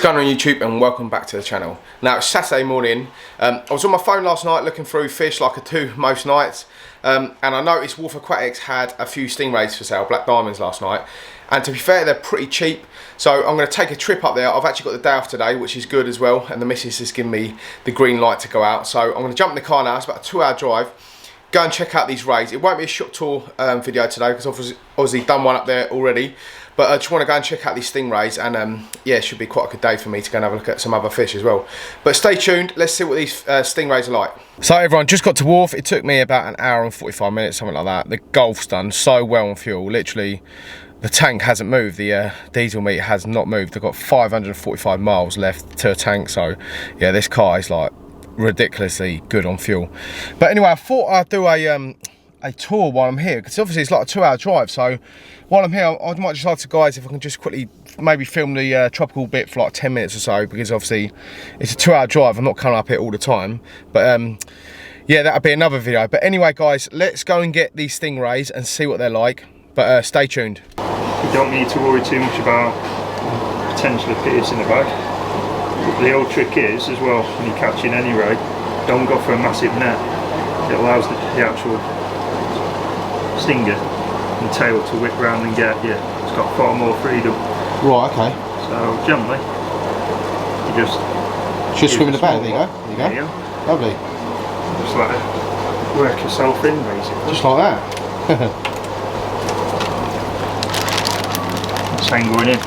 What's going on YouTube, and welcome back to the channel. Now it's Saturday morning. I was on my phone last night looking through fish like I do most nights, and I noticed Wharf Aquatics had a few stingrays for sale, black diamonds, last night. And to be fair, they're pretty cheap, so I'm going to take a trip up there. I've actually got the day off today, which is good as well, and the missus has given me the green light to go out. So I'm going to jump in the car now. It's about a 2-hour drive. Go and check out these rays. It won't be a shop tour video today because obviously done one up there already. But I just want to go and check out these stingrays, and yeah, it should be quite a good day for me to go and have a look at some other fish as well. But stay tuned, let's see what these stingrays are like. So everyone, just got to Wharf. It took me about an hour and 45 minutes, something like that. The Golf's done so well on fuel, literally. The tank hasn't moved, the diesel meter has not moved. I've got 545 miles left to a tank, so yeah, this car is like ridiculously good on fuel. But anyway, I thought I'd do a tour while I'm here, because obviously it's like a 2-hour drive, so while I'm here I might just ask the guys if I can just quickly maybe film the tropical bit for like 10 minutes or so, because obviously it's a 2-hour drive. I'm not coming up here all the time, but yeah, that'll be another video. But anyway guys, let's go and get these stingrays and see what they're like, but stay tuned. You don't need to worry too much about potentially pitts in the bag. The old trick is as well, when you're catching any ray, don't go for a massive net. It allows the actual stinger and tail to whip round and get you. It's got far more freedom. Right, okay. So generally, you just swim in the bag. There you go. There you go. Lovely. Just like work yourself in, basically. Just like that. Same going in.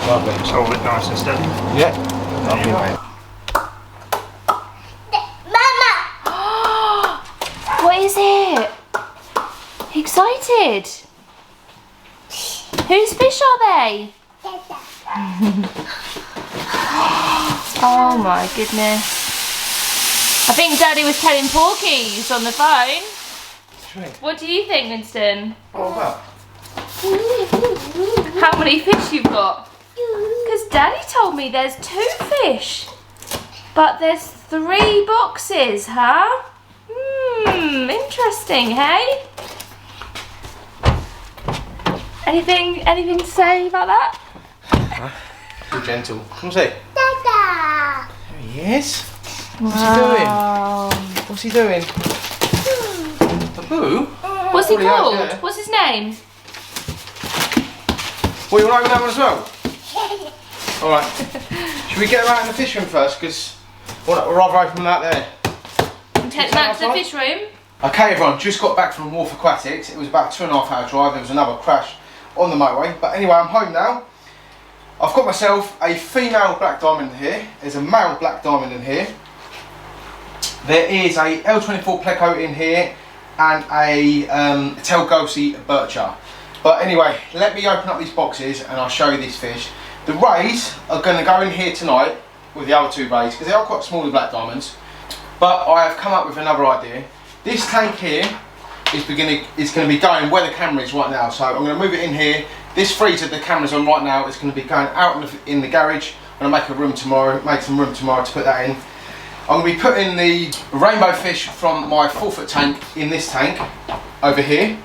Lovely. Just hold it nice and steady. Yeah. Lovely, mate. Mama! What is it? Excited? Whose fish are they? Oh my goodness. I think Daddy was telling Porky's on the phone. What do you think, Winston? Oh, wow. How many fish you've got? Because Daddy told me there's 2 fish, but there's 3 boxes, huh? Interesting, hey? Anything to say about that? Too gentle. Come see. Dada! There he is. Wow. What's he doing? The boo? What's he called? Yeah. What's his name? Well, you want to open that one as well? Alright. Should we get him out in the fish room first? Because we'd rather open them out there. And take them out to the fish room? Okay everyone, just got back from Wharf Aquatics. It was about a 2.5-hour drive. There was another crash on the motorway. But anyway, I'm home now. I've got myself a female black diamond in here. There's a male black diamond in here. There is a L24 pleco in here and a Telgosi bircher. But anyway, let me open up these boxes and I'll show you these fish. The rays are going to go in here tonight with the other 2 rays, because they are quite small, the black diamonds. But I have come up with another idea. This tank here is going to be going where the camera is right now. So I'm going to move it in here. This freezer the camera's on right now is going to be going out in the garage. I'm going to make some room tomorrow to put that in. I'm going to be putting the rainbow fish from my 4-foot tank in this tank over here.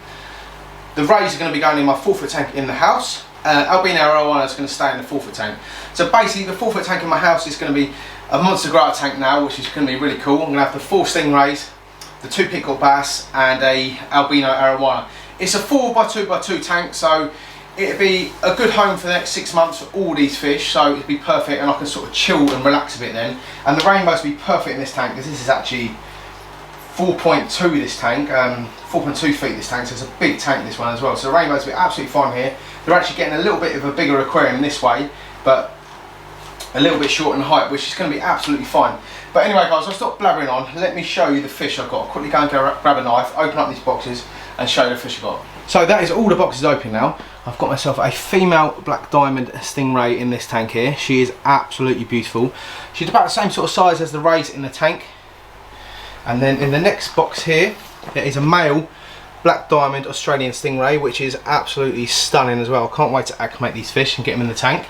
The rays are going to be going in my 4-foot tank in the house. Albino Arowana is going to stay in the 4-foot tank. So basically the 4-foot tank in my house is going to be a monster growler tank now, which is going to be really cool. I'm going to have the 4 stingrays, the 2 pickled bass and a albino arowana. It's a 4x2x2 tank, so it'll be a good home for the next 6 months for all these fish, so it'll be perfect, and I can sort of chill and relax a bit then. And the rainbows will be perfect in this tank, because this is actually 4.2 this tank, 4.2 feet this tank, so it's a big tank this one as well. So the rainbows will be absolutely fine here. They're actually getting a little bit of a bigger aquarium this way, but a little bit short in height, which is going to be absolutely fine. But anyway guys, I'll stop blabbering on. Let me show you the fish I've got. I'll quickly go and grab a knife, open up these boxes and show you the fish I've got. So that is all the boxes open now. I've got myself a female black diamond stingray in this tank here. She is absolutely beautiful. She's about the same sort of size as the rays in the tank. And then in the next box here, there is a male black diamond Australian stingray, which is absolutely stunning as well. I can't wait to acclimate these fish and get them in the tank.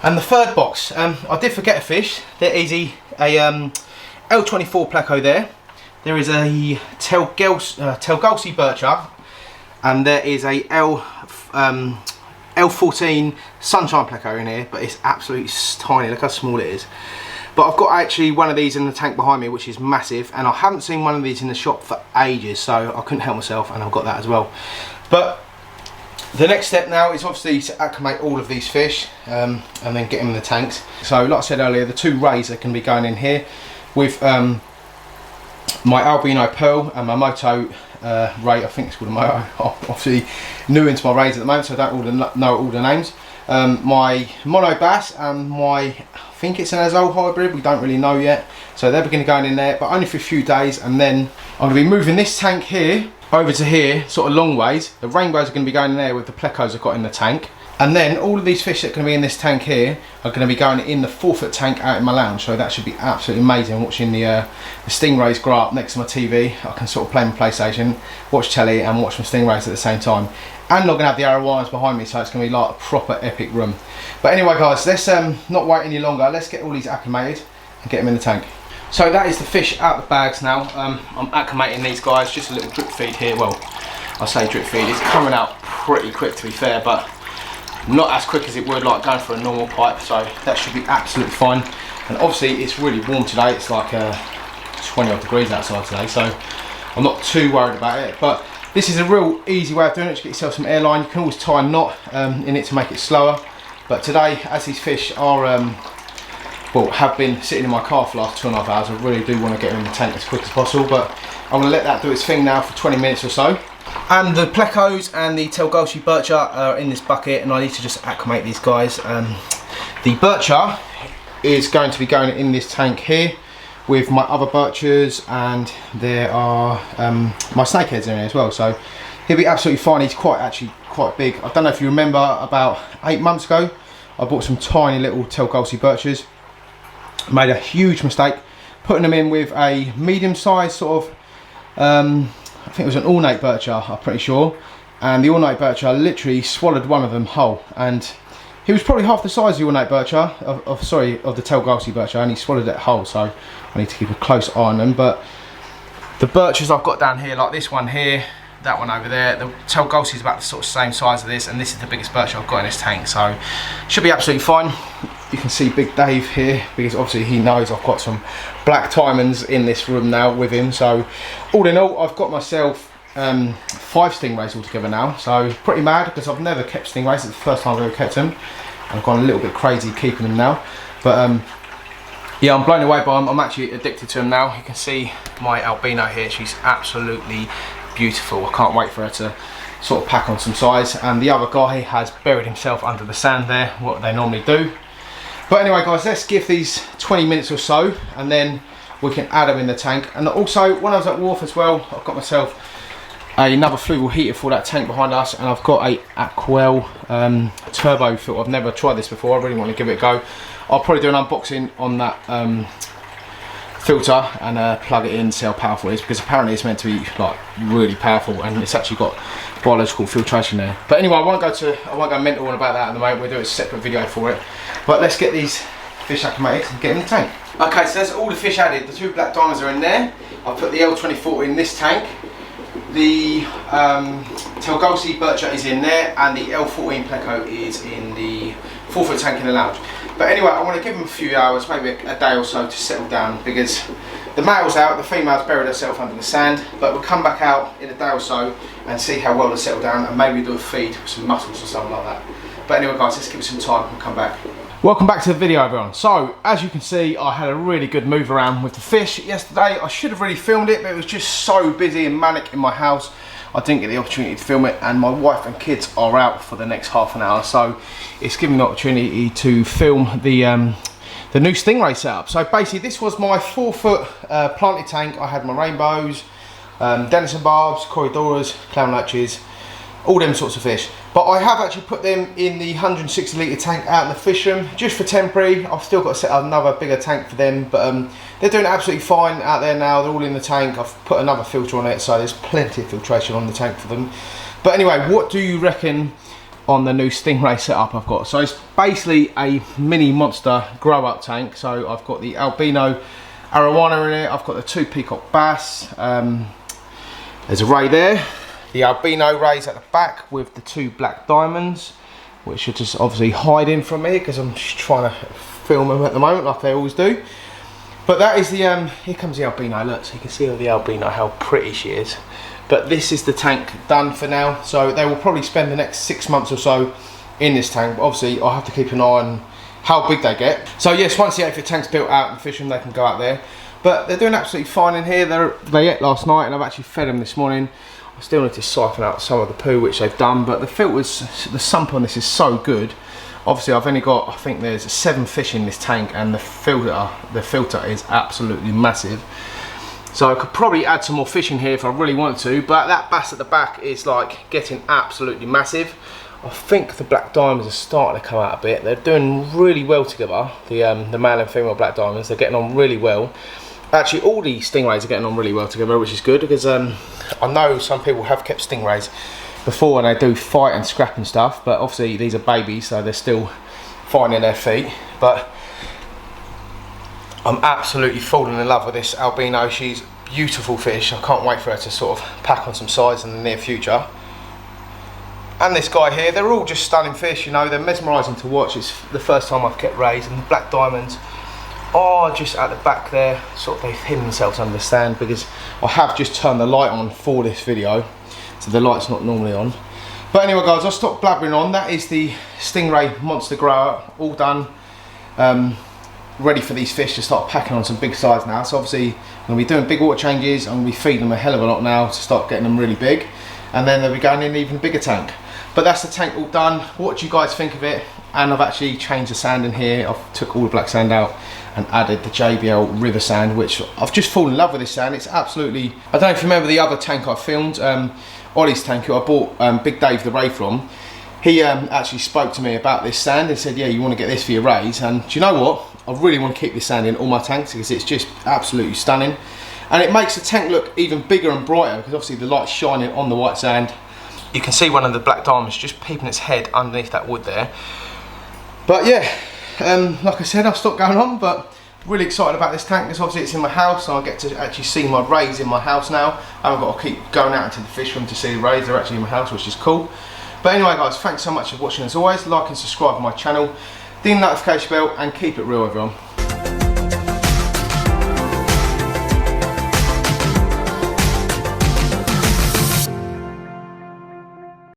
And the third box, I did forget a fish. There is a L24 pleco there. There is a Telgosi bircher, and there is a L14 sunshine pleco in here, but it's absolutely tiny. Look how small it is. But I've got actually one of these in the tank behind me, which is massive, and I haven't seen one of these in the shop for ages, so I couldn't help myself, and I've got that as well. But the next step now is obviously to acclimate all of these fish and then get them in the tanks. So like I said earlier, the 2 rays that can be going in here with my albino pearl and my moto ray, I think it's called a moto. I'm obviously new into my rays at the moment, so I don't know all the names. My mono bass and my, I think it's an azole hybrid, we don't really know yet. So they're going to go in there, but only for a few days, and then I'm going to be moving this tank here over to here, sort of long ways. The rainbows are going to be going in there with the plecos I've got in the tank. And then all of these fish that are going to be in this tank here are going to be going in the 4-foot tank out in my lounge. So that should be absolutely amazing, watching the stingrays grow up next to my TV. I can sort of play my PlayStation, watch telly and watch my stingrays at the same time. And I'm going to have the arowanas behind me, so it's going to be like a proper epic room. But anyway guys, let's not wait any longer. Let's get all these acclimated and get them in the tank. So that is the fish out the bags now. I'm acclimating these guys, just a little drip feed here. Well, I say drip feed, it's coming out pretty quick to be fair, but not as quick as it would like going for a normal pipe, so that should be absolutely fine. And obviously it's really warm today, it's like 20 odd degrees outside today, so I'm not too worried about it. But this is a real easy way of doing it, to get yourself some airline. You can always tie a knot in it to make it slower, but today, as these fish are well, have been sitting in my car for the last 2.5 hours, I really do want to get them in the tank as quick as possible, but I'm going to let that do its thing now for 20 minutes or so. And the plecos and the Telgolsi bircher are in this bucket, and I need to just acclimate these guys. The bircher is going to be going in this tank here with my other birchers, and there are my snakeheads in here as well, so he'll be absolutely fine. He's actually quite big. I don't know if you remember, about 8 months ago I bought some tiny little Telgolsi birchers. Made a huge mistake putting them in with a medium-sized sort of I think it was an ornate bircher, I'm pretty sure, and the ornate bircher literally swallowed one of them whole, and he was probably half the size of the ornate bircher, of the Telgolsi bircher, and he swallowed it whole, so I need to keep a close eye on them. But the birchers I've got down here, like this one here, that one over there, the Telgolsi is about the sort of same size as this, and this is the biggest bircher I've got in this tank, so should be absolutely fine. You can see Big Dave here, because obviously he knows I've got some black diamonds in this room now with him. So all in all, I've got myself 5 stingrays altogether now, so pretty mad, because I've never kept stingrays. It's the first time I've ever kept them, and I've gone a little bit crazy keeping them now. But yeah, I'm blown away by them. I'm actually addicted to them now. You can see my albino here, she's absolutely beautiful. I can't wait for her to sort of pack on some size. And the other guy has buried himself under the sand there, what they normally do. But anyway guys, let's give these 20 minutes or so, and then we can add them in the tank. And also, when I was at Wharf as well, I've got myself another Fluval heater for that tank behind us, and I've got a Aquel turbo filter. I've never tried this before, I really want to give it a go. I'll probably do an unboxing on that filter and plug it in, see how powerful it is, because apparently it's meant to be like really powerful, and it's actually got biological filtration there. But anyway, I won't go mental on about that at the moment. We'll do a separate video for it. But let's get these fish acclimated and get in the tank. Okay, so that's all the fish added. The 2 black diamonds are in there. I've put the L24 in this tank. The Telgolsi bircher is in there, and the L14 pleco is in the 4-foot tank in the lounge. But anyway, I want to give them a few hours, maybe a day or so, to settle down, because the male's out, the female's buried herself under the sand. But we'll come back out in a day or so and see how well they settle down, and maybe do a feed with some mussels or something like that. But anyway guys, let's give it some time and come back. Welcome back to the video everyone. So as you can see, I had a really good move around with the fish yesterday. I should have really filmed it, but it was just so busy and manic in my house, I didn't get the opportunity to film it, and my wife and kids are out for the next half an hour, so it's given me the opportunity to film the new stingray setup. So basically this was my 4-foot planted tank. I had my rainbows, denison barbs, corridoras, clown lurches, all them sorts of fish. But I have actually put them in the 160 litre tank out in the fish room, just for temporary. I've still got to set up another bigger tank for them, but they're doing absolutely fine out there now. They're all in the tank. I've put another filter on it, so there's plenty of filtration on the tank for them. But anyway, what do you reckon on the new stingray setup I've got? So it's basically a mini monster grow up tank. So I've got the albino arowana in it, I've got the 2 peacock bass, there's a ray there, the albino rays at the back with the 2 black diamonds, which are just obviously hiding from me because I'm just trying to film them at the moment like they always do. But that is the, here comes the albino, look, so you can see the albino, how pretty she is. But this is the tank done for now, so they will probably spend the next 6 months or so in this tank. But obviously I'll have to keep an eye on how big they get. So yes, once the 8-foot tank's built out and fish them, they can go out there. But they're doing absolutely fine in here. They ate last night and I've actually fed them this morning. I still need to siphon out some of the poo, which they've done, but the filters, the sump on this is so good. Obviously I've only got, I think there's 7 fish in this tank, and the filter is absolutely massive. So I could probably add some more fish in here if I really wanted to, but that bass at the back is like getting absolutely massive. I think the black diamonds are starting to come out a bit. They're doing really well together, the male and female black diamonds. They're getting on really well. Actually, all the stingrays are getting on really well together, which is good, because I know some people have kept stingrays before and they do fight and scrap and stuff, but obviously these are babies, so they're still finding their feet. But I'm absolutely falling in love with this albino. She's a beautiful fish. I can't wait for her to sort of pack on some size in the near future. And this guy here, they're all just stunning fish, you know, they're mesmerising to watch. It's the first time I've kept rays, and the black diamonds are just at the back there, sort of they've hidden themselves under the stand, because I have just turned the light on for this video, so the light's not normally on. But anyway guys, I'll stop blabbering on. That is the stingray monster grower, all done, ready for these fish to start packing on some big size now. So obviously I'm going to be doing big water changes, I'm going to be feeding them a hell of a lot now to start getting them really big, and then they'll be going in an even bigger tank. But that's the tank all done. What do you guys think of it? And I've actually changed the sand in here. I've took all the black sand out and added the JBL river sand, which I've just fallen in love with this sand. It's absolutely, I don't know if you remember the other tank I filmed, Ollie's tank, who I bought Big Dave the ray from. He actually spoke to me about this sand and said, yeah, you want to get this for your rays. And do you know what? I really want to keep this sand in all my tanks because it's just absolutely stunning. And it makes the tank look even bigger and brighter because obviously the light's shining on the white sand. You can see one of the black diamonds just peeping its head underneath that wood there. But yeah, like I said, I'll stop going on, but really excited about this tank because obviously it's in my house, so I get to actually see my rays in my house now. I haven't got to keep going out into the fish room to see the rays, they're actually in my house, which is cool. But anyway guys, thanks so much for watching as always. Like and subscribe to my channel, ding the notification bell, and keep it real everyone.